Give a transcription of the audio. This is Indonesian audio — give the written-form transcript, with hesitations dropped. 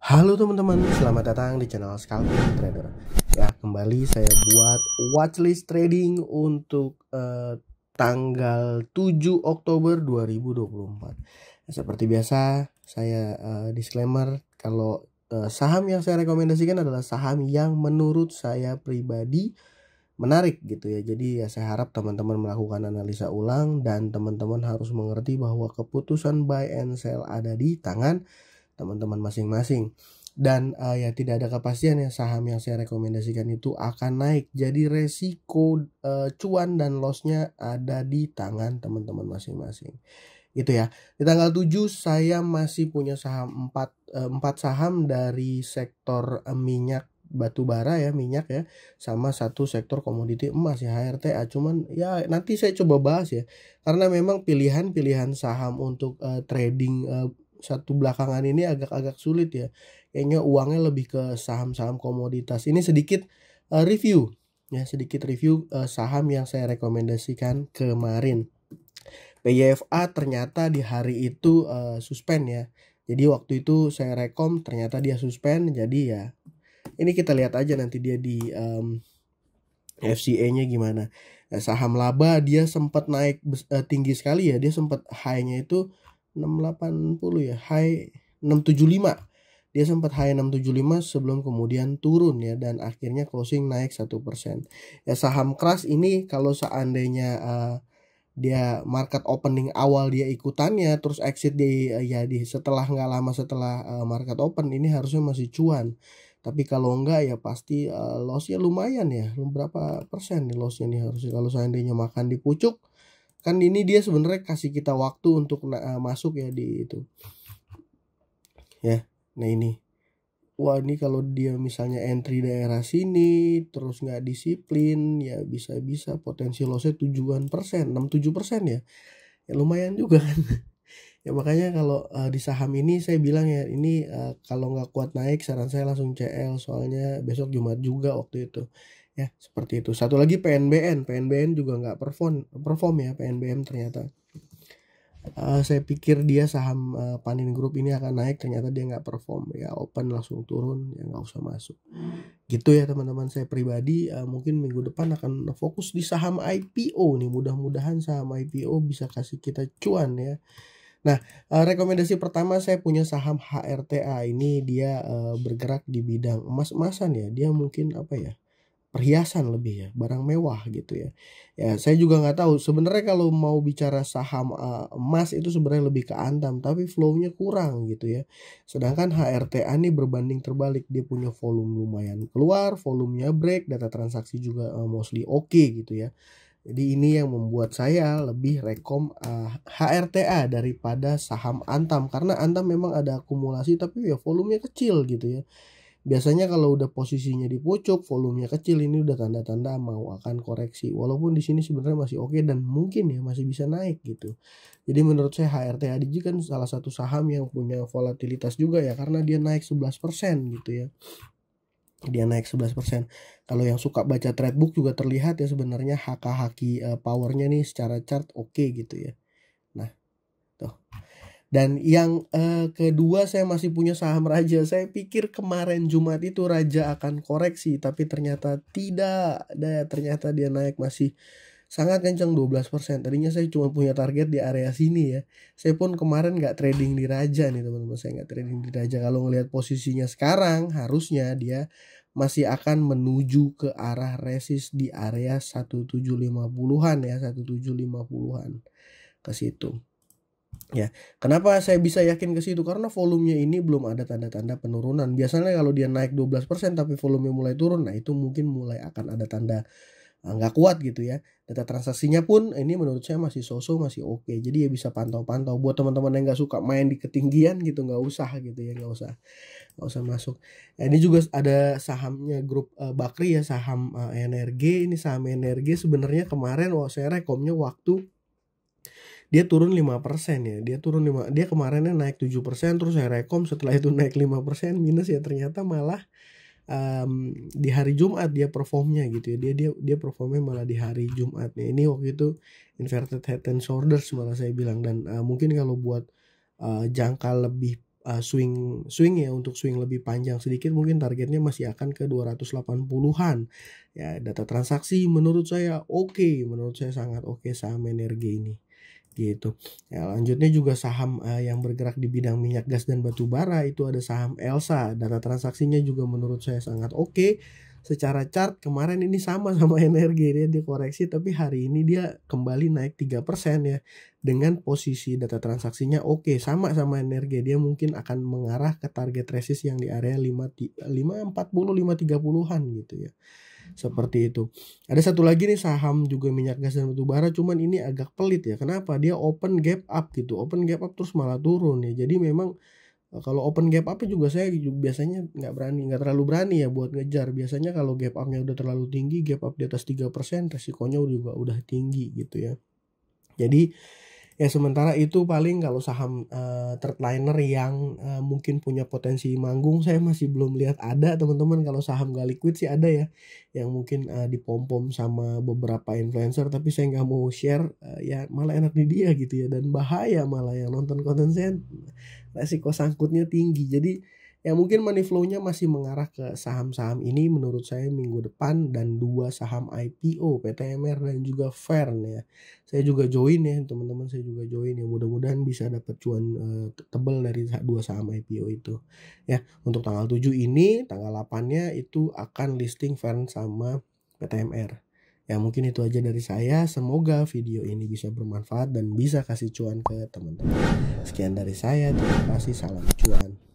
Halo teman-teman, selamat datang di channel Scalping Trader. Ya, kembali saya buat watchlist trading untuk tanggal 7 Oktober 2024. Seperti biasa, saya disclaimer kalau saham yang saya rekomendasikan adalah saham yang menurut saya pribadi menarik gitu ya. Jadi ya saya harap teman-teman melakukan analisa ulang dan teman-teman harus mengerti bahwa keputusan buy and sell ada di tangan teman-teman masing-masing. Dan ya tidak ada kepastian ya saham yang saya rekomendasikan itu akan naik. Jadi resiko cuan dan lossnya ada di tangan teman-teman masing-masing. Gitu ya. Di tanggal 7 saya masih punya saham 4 saham dari sektor minyak batu bara ya, minyak ya, sama satu sektor komoditi emas ya, HRTA. Cuman ya nanti saya coba bahas ya. Karena memang pilihan-pilihan saham untuk trading satu belakangan ini agak-agak sulit ya. Kayaknya uangnya lebih ke saham-saham komoditas. Ini sedikit review ya, sedikit review saham yang saya rekomendasikan kemarin. PYFA ternyata di hari itu suspend ya. Jadi waktu itu saya rekom ternyata dia suspend. Jadi ya ini kita lihat aja nanti dia di FCA-nya gimana. Saham laba dia sempat naik tinggi sekali ya. Dia sempat high-nya itu 680 ya, high 675. Dia sempat high 675 sebelum kemudian turun ya, dan akhirnya closing naik 1%. Ya saham keras ini kalau seandainya dia market opening awal dia ikutannya terus exit di setelah nggak lama setelah market open ini harusnya masih cuan. Tapi kalau enggak ya pasti lossnya lumayan ya. Berapa persen nih lossnya nih harusnya kalau seandainya makan di pucuk. Kan ini dia sebenarnya kasih kita waktu untuk masuk ya di itu. Ya, nah ini. Wah ini kalau dia misalnya entry daerah sini terus nggak disiplin ya bisa-bisa potensi lossnya 7%, 6-7% ya. Ya lumayan juga kan. Ya makanya kalau di saham ini saya bilang ya ini kalau nggak kuat naik saran saya langsung CL, soalnya besok Jumat juga waktu itu. Ya seperti itu. Satu lagi PNBN juga nggak perform ya PNBN ternyata. Saya pikir dia saham Panin Group ini akan naik, ternyata dia nggak perform ya, open langsung turun ya, nggak usah masuk gitu ya teman-teman. Saya pribadi mungkin minggu depan akan fokus di saham IPO nih, mudah-mudahan saham IPO bisa kasih kita cuan ya. Nah, rekomendasi pertama saya punya saham HRTA. Ini dia bergerak di bidang emas-emasan ya. Dia mungkin apa ya? Perhiasan lebih ya, barang mewah gitu ya. Ya, saya juga nggak tahu sebenarnya kalau mau bicara saham emas itu sebenarnya lebih ke Antam, tapi flow-nya kurang gitu ya. Sedangkan HRTA ini berbanding terbalik, dia punya volume lumayan keluar, volumenya break, data transaksi juga mostly oke gitu ya. Jadi ini yang membuat saya lebih rekom HRTA daripada saham Antam, karena Antam memang ada akumulasi tapi ya volumenya kecil gitu ya. Biasanya kalau udah posisinya di pucuk, volumenya kecil, ini udah tanda-tanda mau akan koreksi. Walaupun di sini sebenarnya masih oke dan mungkin ya masih bisa naik gitu. Jadi menurut saya HRTA DG kan salah satu saham yang punya volatilitas juga ya, karena dia naik 11% gitu ya. Dia naik 11%. Kalau yang suka baca tradebook juga terlihat ya sebenarnya haki powernya nih secara chart oke gitu ya. Nah, tuh. Dan yang kedua saya masih punya saham Raja. Saya pikir kemarin Jumat itu Raja akan koreksi, tapi ternyata tidak. Ternyata dia naik masih sangat kencang 12%. Tadinya saya cuma punya target di area sini ya. Saya pun kemarin nggak trading di Raja nih teman-teman. Saya nggak trading di Raja. Kalau ngelihat posisinya sekarang harusnya dia masih akan menuju ke arah resist di area 1750-an ya, 1750-an ke situ. Ya, kenapa saya bisa yakin ke situ? Karena volumenya ini belum ada tanda-tanda penurunan. Biasanya kalau dia naik 12% tapi volumenya mulai turun, nah itu mungkin mulai akan ada tanda nggak kuat gitu ya. Data transaksinya pun ini menurut saya masih so-so, masih oke. Jadi ya bisa pantau-pantau. Buat teman-teman yang nggak suka main di ketinggian gitu, nggak usah gitu ya, nggak usah masuk. Nah, ini juga ada sahamnya grup Bakri ya, saham energi. Ini saham energi sebenarnya kemarin saya rekomnya waktu dia turun 5% ya. Dia kemarinnya naik 7%, terus saya rekom setelah itu naik 5% minus ya, ternyata malah di hari Jumat dia performnya gitu ya. Dia performnya malah di hari Jumat nih. Ini waktu itu inverted head and shoulders malah saya bilang, dan mungkin kalau buat jangka lebih swing ya, untuk swing lebih panjang sedikit mungkin targetnya masih akan ke 280-an. Ya, data transaksi menurut saya oke, menurut saya sangat oke saham energi ini, gitu. Ya, lanjutnya juga saham yang bergerak di bidang minyak gas dan batu bara, itu ada saham Elsa. Data transaksinya juga menurut saya sangat oke. Secara chart kemarin ini sama energi, dia dikoreksi tapi hari ini dia kembali naik 3% ya. Dengan posisi data transaksinya oke, sama energi, dia mungkin akan mengarah ke target resist yang di area 540 530-an gitu ya. Seperti itu. Ada satu lagi nih saham juga minyak gas dan batu bara, cuman ini agak pelit ya. Kenapa? Dia open gap up gitu. Open gap up terus malah turun ya. Jadi memang kalau open gap up juga saya biasanya nggak terlalu berani ya buat ngejar. Biasanya kalau gap up-nya udah terlalu tinggi, gap up di atas 3%, resikonya juga udah tinggi gitu ya. Jadi ya sementara itu paling kalau saham third liner yang mungkin punya potensi manggung, saya masih belum lihat ada teman-teman. Kalau saham gak liquid sih ada ya, yang mungkin dipom-pom sama beberapa influencer, tapi saya nggak mau share, ya malah enak di dia gitu ya, dan bahaya malah yang nonton konten saya resiko sangkutnya tinggi. Jadi ya mungkin money flow-nya masih mengarah ke saham-saham ini menurut saya minggu depan, dan 2 saham IPO, PTMR dan juga Fern ya. Saya juga join ya teman-teman, saya juga join ya, mudah-mudahan bisa dapat cuan tebal dari 2 saham IPO itu. Ya, untuk tanggal 7 ini, tanggal 8-nya itu akan listing Fern sama PTMR. Ya mungkin itu aja dari saya, semoga video ini bisa bermanfaat dan bisa kasih cuan ke teman-teman. Sekian dari saya, terima kasih, salam cuan.